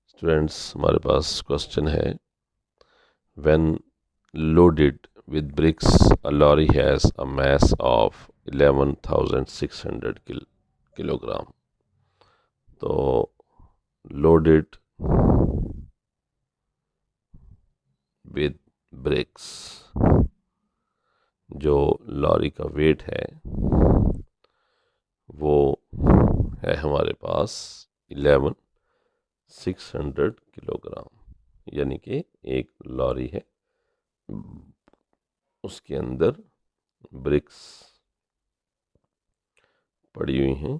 Students, हमारे पास question है, when loaded with bricks a lorry has a mass of 11,600 kilogram. तो loaded with bricks, जो lorry का वेट है वो है हमारे पास 11,600 किलोग्राम, यानी कि एक लॉरी है, उसके अंदर ब्रिक्स पड़ी हुई हैं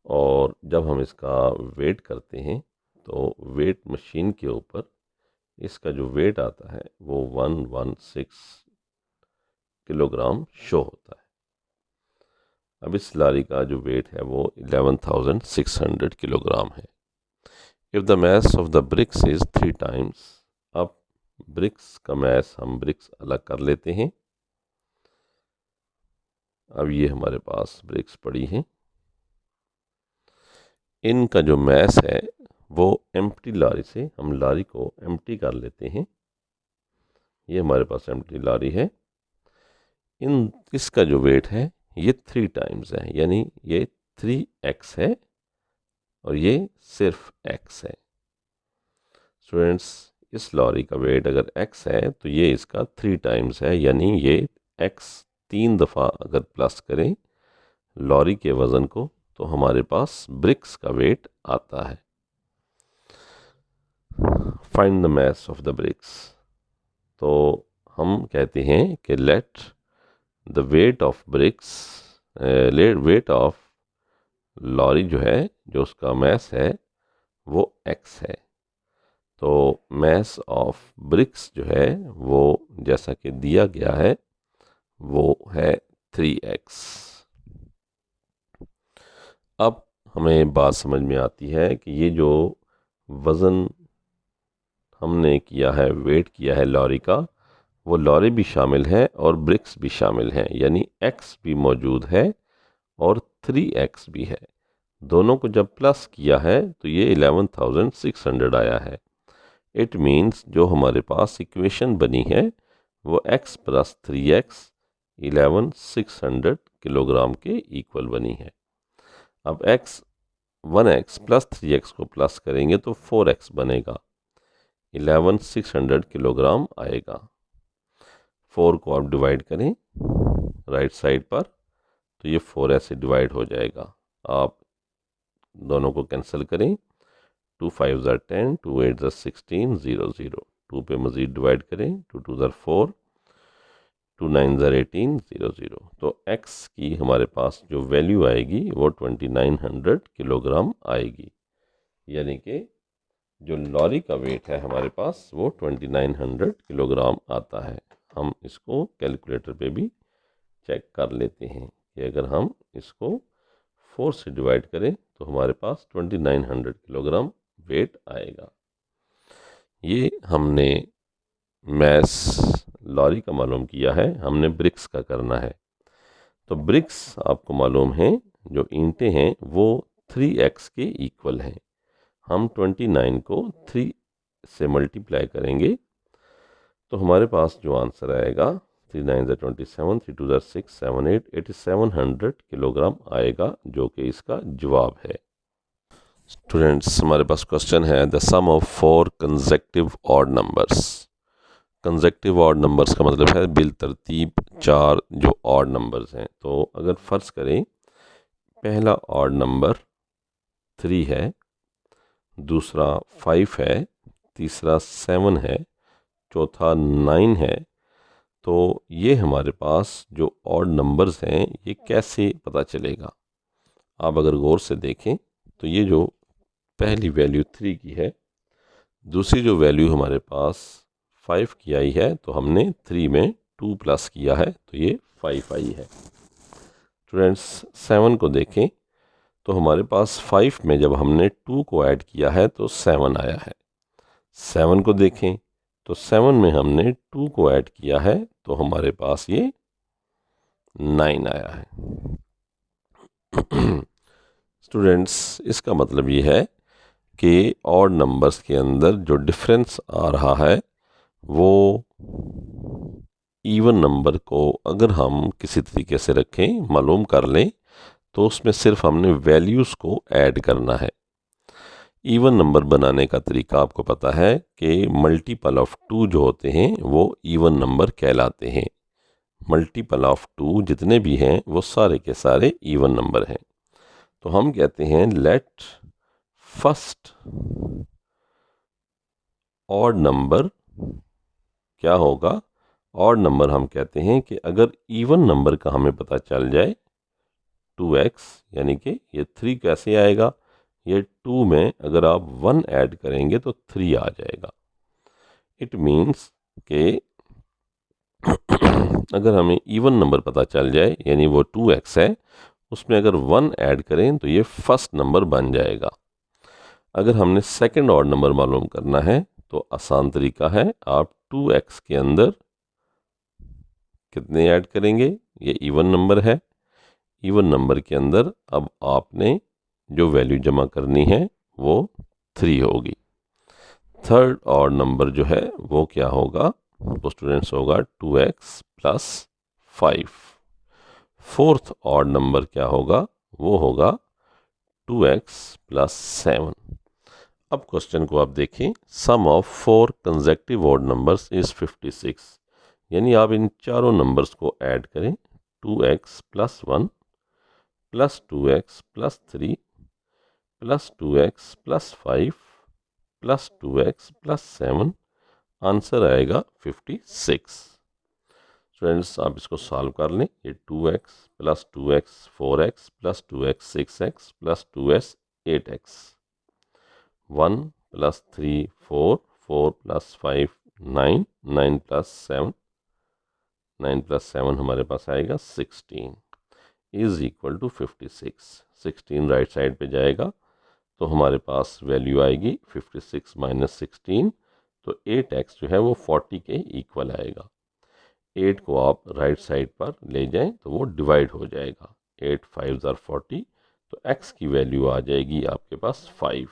और जब हम इसका वेट करते हैं तो वेट मशीन के ऊपर इसका जो वेट आता है वो 116 किलोग्राम शो होता है। अब इस लॉरी का जो वेट है वो 11,600 किलोग्राम है। If the mass of the bricks is 3 times, अब ब्रिक्स का मैस हम ब्रिक्स अलग कर लेते हैं। अब ये हमारे पास ब्रिक्स पड़ी हैं, इनका जो मैस है वो एम्प्टी लॉरी से हम लॉरी को एम्प्टी कर लेते हैं। ये हमारे पास एम्प्टी लॉरी है, इसका जो वेट है ये 3 टाइम्स है, यानी ये 3x है और ये सिर्फ x है। स्टूडेंट्स, इस लॉरी का वेट अगर x है तो ये इसका 3 टाइम्स है, यानी ये x 3 दफ़ा अगर प्लस करें लॉरी के वज़न को तो हमारे पास ब्रिक्स का वेट आता है। Find the mass of the bricks, तो हम कहते हैं कि let the weight of bricks, weight of lorry जो है, जो उसका मैस है वो x है, तो मैस ऑफ ब्रिक्स जो है वो जैसा कि दिया गया है वो है 3x। अब हमें बात समझ में आती है कि ये जो वज़न हमने किया है, वेट किया है लॉरी का, वो लॉरी भी शामिल है और ब्रिक्स भी शामिल हैं, यानी x भी मौजूद है और 3x भी है। दोनों को जब प्लस किया है तो ये 11,600 आया है। इट मीन्स जो हमारे पास इक्वेशन बनी है वो x प्लस 3x 11,600 किलोग्राम के इक्वल बनी है। अब 1x प्लस 3x को प्लस करेंगे तो 4x बनेगा, 11,600 किलोग्राम आएगा। 4 को आप डिवाइड करें राइट साइड पर तो ये 4 ऐसे डिवाइड हो जाएगा। आप दोनों को कैंसिल करें, 2 5 ज़ा 10, 2 8 ज़ा 16, 0 0, 2 पे मज़ीद डिवाइड करें, 2 2 ज़ा 4, 2 9 ज़ा 18, 0 0, तो x की हमारे पास जो वैल्यू आएगी वो 2900 किलोग्राम आएगी, यानी कि जो लॉरी का वेट है हमारे पास वो 2900 किलोग्राम आता है। हम इसको कैलकुलेटर पे भी चेक कर लेते हैं कि अगर हम इसको 4 से डिवाइड करें तो हमारे पास 2900 किलोग्राम वेट आएगा। ये हमने मैस लॉरी का मालूम किया है, हमने ब्रिक्स का करना है। तो ब्रिक्स आपको मालूम है, जो ईंटें हैं वो 3x के इक्वल हैं। हम 29 को 3 से मल्टीप्लाई करेंगे तो हमारे पास जो आंसर आएगा 3 9 ज़ा 27, 3 2 ज़ा 6, 7 8, 8700 किलोग्राम आएगा, जो कि इसका जवाब है। स्टूडेंट्स, हमारे पास क्वेश्चन है, the sum of 4 consecutive odd numbers. Consecutive odd numbers का मतलब है बिल तरतीब 4 जो ऑड नंबर्स हैं। तो अगर फ़र्ज़ करें पहला ऑड नंबर 3 है, दूसरा 5 है, तीसरा 7 है, चौथा 9 है, तो ये हमारे पास जो ऑड नंबर्स हैं ये कैसे पता चलेगा। आप अगर गौर से देखें तो ये जो पहली वैल्यू 3 की है, दूसरी जो वैल्यू हमारे पास 5 की आई है, तो हमने 3 में 2 प्लस किया है तो ये 5 आई है। स्टूडेंट्स, 7 को देखें तो हमारे पास 5 में जब हमने 2 को ऐड किया है तो 7 आया है। 7 को देखें तो 7 में हमने 2 को ऐड किया है तो हमारे पास ये 9 आया है। स्टूडेंट्स, इसका मतलब ये है कि ऑड नंबर्स के अंदर जो डिफरेंस आ रहा है वो इवन नंबर को अगर हम किसी तरीके से रखें, मालूम कर लें, तो उसमें सिर्फ हमने वैल्यूज़ को ऐड करना है। इवन नंबर बनाने का तरीका आपको पता है कि मल्टीपल ऑफ 2 जो होते हैं वो इवन नंबर कहलाते हैं। मल्टीपल ऑफ 2 जितने भी हैं वो सारे के सारे इवन नंबर हैं। तो हम कहते हैं लेट फर्स्ट ऑड नंबर क्या होगा। ऑड नंबर हम कहते हैं कि अगर इवन नंबर का हमें पता चल जाए 2x, यानी कि ये 3 कैसे आएगा, ये 2 में अगर आप 1 ऐड करेंगे तो 3 आ जाएगा। इट मीन्स कि अगर हमें इवन नंबर पता चल जाए, यानी वो 2x है, उसमें अगर 1 ऐड करें तो ये फर्स्ट नंबर बन जाएगा। अगर हमने सेकंड ऑड नंबर मालूम करना है तो आसान तरीका है, आप 2x के अंदर कितने ऐड करेंगे, ये इवन नंबर है, इवन नंबर के अंदर अब आपने जो वैल्यू जमा करनी है वो 3 होगी। थर्ड ऑड नंबर जो है वो क्या होगा, वो स्टूडेंट्स होगा 2x plus 5। Fourth odd number क्या होगा, वो होगा 2x प्लस 7। अब क्वेश्चन को आप देखें, sum of 4 consecutive odd numbers is 56, यानी आप इन चारों नंबर्स को ऐड करें, 2x plus 1 plus 2x plus 3 plus 2x plus 5 plus 2x plus 7, answer आएगा 56। स्टूडेंट्स, आप इसको सॉल्व कर लें। ये 2x plus 2x 4x plus 2x 6x plus 2s 8x, 1 plus 3 4, 4 plus 5 9, 9 plus 7, 9 plus 7 हमारे पास आएगा 16 is equal to 56। 16 right side पे जाएगा तो हमारे पास वैल्यू आएगी 56 माइनस 16, तो 8x जो है वो 40 के इक्वल आएगा। 8 को आप राइट साइड पर ले जाएं तो वो डिवाइड हो जाएगा, 8 5 आर 40, तो x की वैल्यू आ जाएगी आपके पास 5।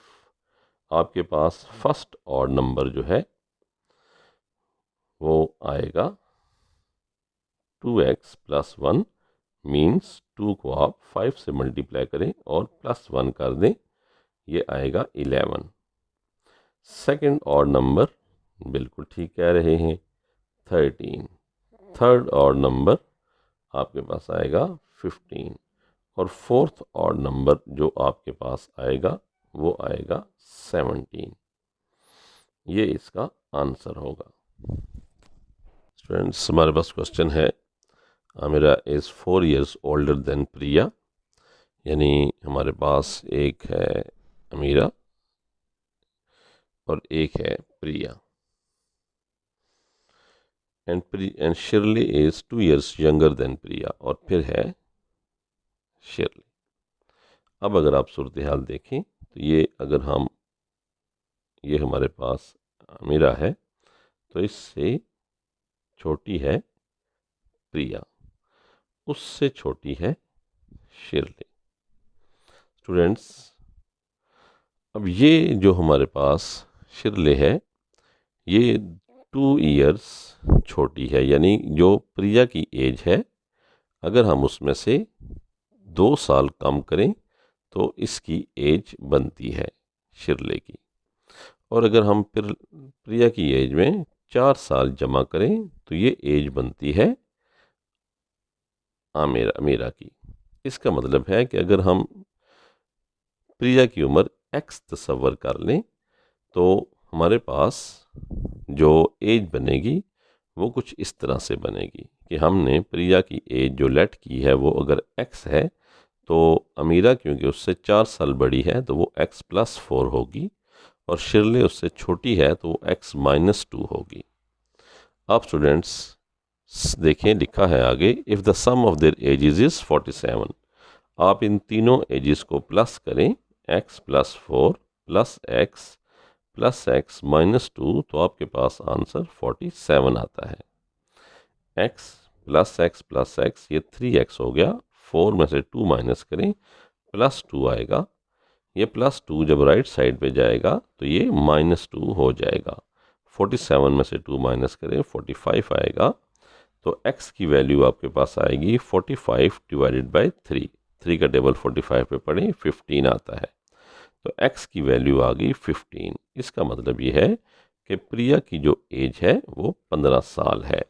आपके पास फर्स्ट ऑड नंबर जो है वो आएगा 2x प्लस 1, मीन्स 2 को आप 5 से मल्टीप्लाई करें और प्लस 1 कर दें, ये आएगा 11। सेकंड ऑड नंबर बिल्कुल ठीक कह रहे हैं, 13। थर्ड ऑड नंबर आपके पास आएगा 15, और फोर्थ ऑड नंबर जो आपके पास आएगा वो आएगा 17। ये इसका आंसर होगा। स्टूडेंट्स, हमारे पास क्वेश्चन है, Amira is 4 years older than Priya, यानी हमारे पास एक है अमीरा और एक है Priya, and Shirley is 2 years younger than Priya, और फिर है शिरली। अब अगर आप सूरत हाल देखें तो ये अगर हम, ये हमारे पास अमीरा है तो इससे छोटी है प्रिया, उससे छोटी है शिरली। स्टूडेंट्स, अब ये जो हमारे पास शिरली है ये 2 years छोटी है, यानी जो प्रिया की एज है अगर हम उसमें से 2 साल कम करें तो इसकी एज बनती है शिरली की, और अगर हम फिर प्रिया की एज में 4 साल जमा करें तो ये एज बनती है अमीरा की। इसका मतलब है कि अगर हम प्रिया की उम्र x तस्वर कर लें तो हमारे पास जो एज बनेगी वो कुछ इस तरह से बनेगी कि हमने प्रिया की एज जो लेट की है वो अगर x है तो अमीरा क्योंकि उससे 4 साल बड़ी है तो वो x प्लस 4 होगी, और शिरली उससे छोटी है तो वो x माइनस 2 होगी। अब स्टूडेंट्स देखें, लिखा है आगे, if the sum of their ages is 47, आप इन तीनों एजेस को प्लस करें, x plus 4 plus x minus 2, तो आपके पास आंसर 47 आता है। x प्लस x ये 3x हो गया 4 में से 2 माइनस करें +2 आएगा। ये +2 जब राइट साइड पे जाएगा तो ये -2 हो जाएगा। 47 में से 2 माइनस करें 45 आएगा। तो x की वैल्यू आपके पास आएगी 45 डिवाइडेड बाई 3। 3 का टेबल 45 पे पढ़ें 15 आता है। तो x की वैल्यू आ गई 15। इसका मतलब ये है कि प्रिया की जो एज है वो 15 साल है।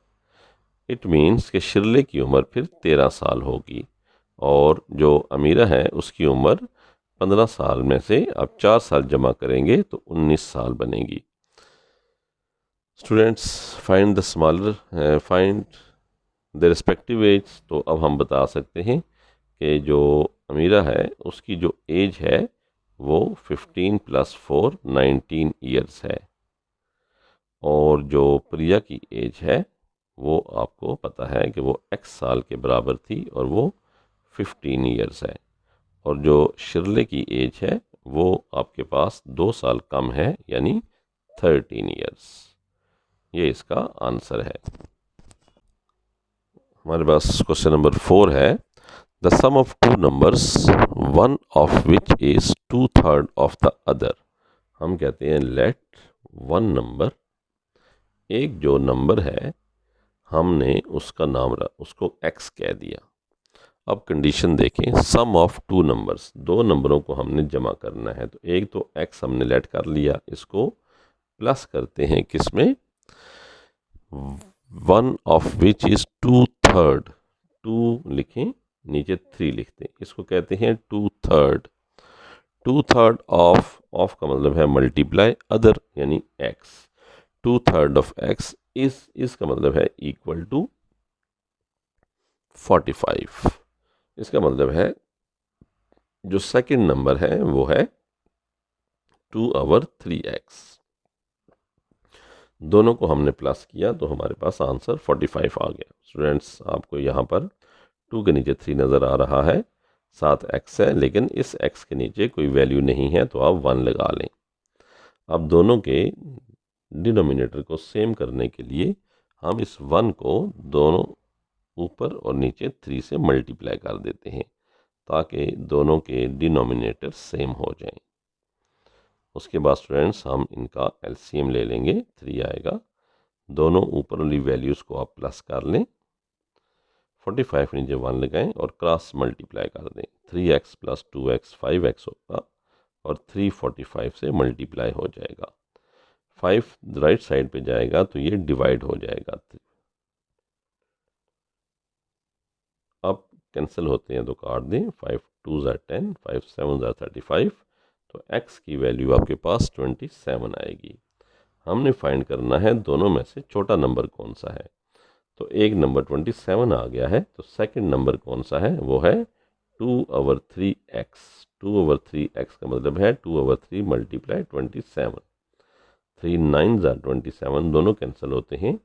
इट मीन्स कि शिरले की उम्र फिर 13 साल होगी और जो अमीरा है उसकी उम्र 15 साल में से आप 4 साल जमा करेंगे तो 19 साल बनेगी। Students find the smaller find the respective age. तो अब हम बता सकते हैं कि जो अमीरा है उसकी जो एज है वो 15 + 4 19 ईयर्स है और जो प्रिया की एज है वो आपको पता है कि वो x साल के बराबर थी और वो 15 ईयर्स है और जो शिरले की एज है वो आपके पास 2 साल कम है यानी 13 ईयर्स। ये इसका आंसर है। हमारे पास क्वेश्चन नंबर 4 है the sum of two numbers one of which is 2/3 of the other. हम कहते हैं लेट वन नंबर, एक जो नंबर है हमने उसका नाम उसको x कह दिया। अब कंडीशन देखें, सम ऑफ टू नंबर्स, दो नंबरों को हमने जमा करना है। तो एक तो x हमने लेट कर लिया, इसको प्लस करते हैं किसमें, वन ऑफ विच इज 2/3। 2 लिखें नीचे 3 लिखते हैं, इसको कहते हैं 2/3। 2/3 ऑफ का मतलब है मल्टीप्लाई, अदर यानी x। 2/3 ऑफ x इसका मतलब है इक्वल टू 45। इसका मतलब है जो सेकंड नंबर है वो है 2/3x। दोनों को हमने प्लस किया तो हमारे पास आंसर 45 आ गया। स्टूडेंट्स आपको यहाँ पर 2 के नीचे 3 नज़र आ रहा है, साथ x है, लेकिन इस x के नीचे कोई वैल्यू नहीं है तो आप 1 लगा लें। अब दोनों के डिनोमिनेटर को सेम करने के लिए हम इस 1 को दोनों ऊपर और नीचे 3 से मल्टीप्लाई कर देते हैं ताकि दोनों के डिनोमिनेटर सेम हो जाएं। उसके बाद स्टूडेंट्स हम इनका एलसीएम ले लेंगे, 3 आएगा। दोनों ऊपर वाली वैल्यूज़ को आप प्लस कर लें, 45 नीचे 1 लगाएं और क्रॉस मल्टीप्लाई कर दें। 3x + 2x 5x होगा और 3 45 से मल्टीप्लाई हो जाएगा। 5 राइट साइड पे जाएगा तो ये डिवाइड हो जाएगा। अब कैंसिल होते हैं तो काट दें, 5 2 ज़ा 10, 5 7 ज़ा 35। तो x की वैल्यू आपके पास 27 आएगी। हमने फाइंड करना है दोनों में से छोटा नंबर कौन सा है। तो एक नंबर 27 आ गया है, तो सेकंड नंबर कौन सा है, वो है 2/3x। 2/3x का मतलब है 2/3 मल्टीप्लाई 27। 3 9 ज़ा 27, दोनों कैंसिल होते हैं।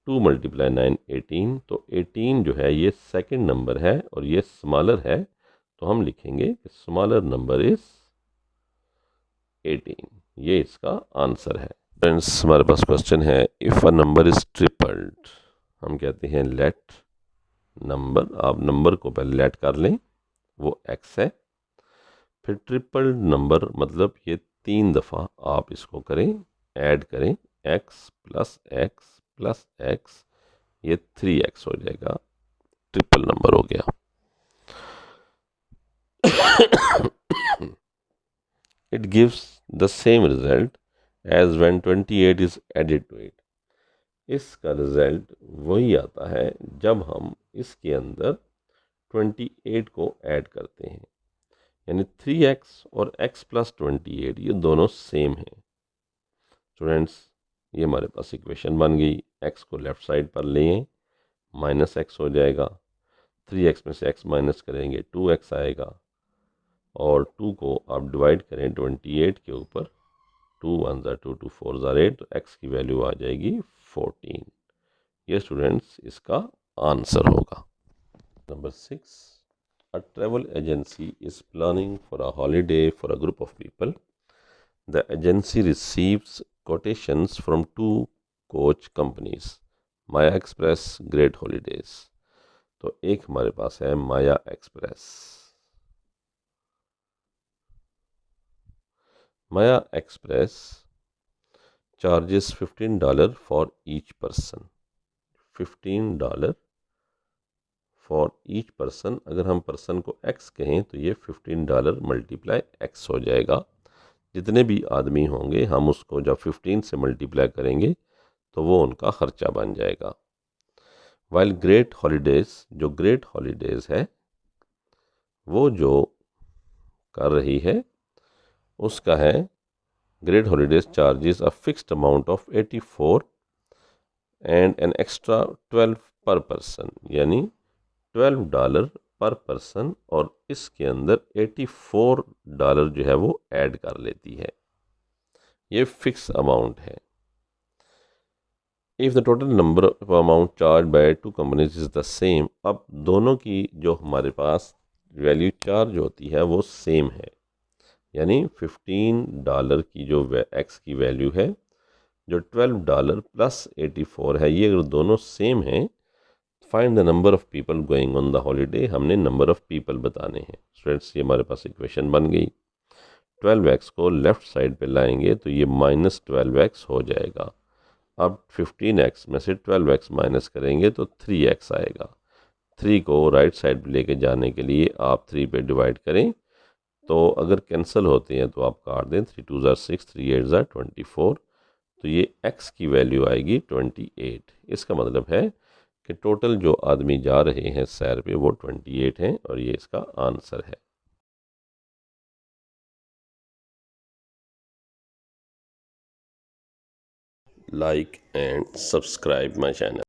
2 × 9 18। तो 18 जो है ये सेकंड नंबर है और ये स्मॉलर है, तो हम लिखेंगे कि स्मॉलर नंबर इज 18। ये इसका आंसर है। फ्रेंड्स हमारे पास क्वेश्चन है if a number is tripled. हम कहते हैं लेट नंबर, आप नंबर को पहले लेट कर लें, वो x है। फिर ट्रिपल्ड नंबर मतलब ये 3 दफ़ा आप इसको करें, ऐड करें, x + x + x, ये 3x हो जाएगा, ट्रिपल नंबर हो गया। It gives the same result as when 28 is added to it. इसका रिजल्ट वही आता है जब हम इसके अंदर 28 को ऐड करते हैं, यानी 3x और x + 28 ये दोनों सेम हैं। स्टूडेंट्स ये हमारे पास इक्वेशन बन गई। x को लेफ्ट साइड पर लें, -x हो जाएगा। 3x में से x माइनस करेंगे 2x आएगा और 2 को आप डिवाइड करें 28 के ऊपर, 2 1 ज़ा 2, 2 4 ज़ा 8, तो x की वैल्यू आ जाएगी 14। ये स्टूडेंट्स इसका आंसर होगा। Number 6, a travel agency is planning for a holiday for a group of people. The agency receives quotations from 2 coach companies, Maya Express, Great Holidays. तो एक हमारे पास है Maya express. Maya express charges $15 for each person. $15 for each person. अगर हम person को x कहें तो ये $15 मल्टीप्लाई एक्स हो जाएगा। जितने भी आदमी होंगे हम उसको जब 15 से मल्टीप्लाई करेंगे तो वो उनका खर्चा बन जाएगा। वाइल ग्रेट हॉलीडेज, जो ग्रेट हॉलीडेज है वो जो कर रही है उसका है great holidays charges a fixed amount of 84 and an extra 12 पर पर्सन, यानी $12 पर पर्सन, और इसके अंदर $84 जो है वो ऐड कर लेती है। ये फिक्स अमाउंट है। If the total number of amount charge by two companies is the same, अब दोनों की जो हमारे पास वैल्यू चार्ज होती है वो सेम है, यानी $15 की जो एक्स की वैल्यू है, जो $12 प्लस 84 है, ये अगर दोनों सेम हैं, find the number of people going on the holiday, हमने नंबर ऑफ पीपल बताने हैं। स्टूडेंट्स ये हमारे पास इक्वेशन बन गई। 12x को लेफ्ट साइड पे लाएंगे तो ये -12x हो जाएगा। अब 15x में से 12x माइनस करेंगे तो 3x आएगा। 3 को राइट साइड पे लेके जाने के लिए आप 3 पे डिवाइड करें, तो अगर कैंसिल होते हैं तो आप काट दें। 3 2 6, 3 8 24, तो ये x की वैल्यू आएगी 28। इसका मतलब है कि टोटल जो आदमी जा रहे हैं सैर पे वो 28 हैं, और ये इसका आंसर है। Like and subscribe my channel.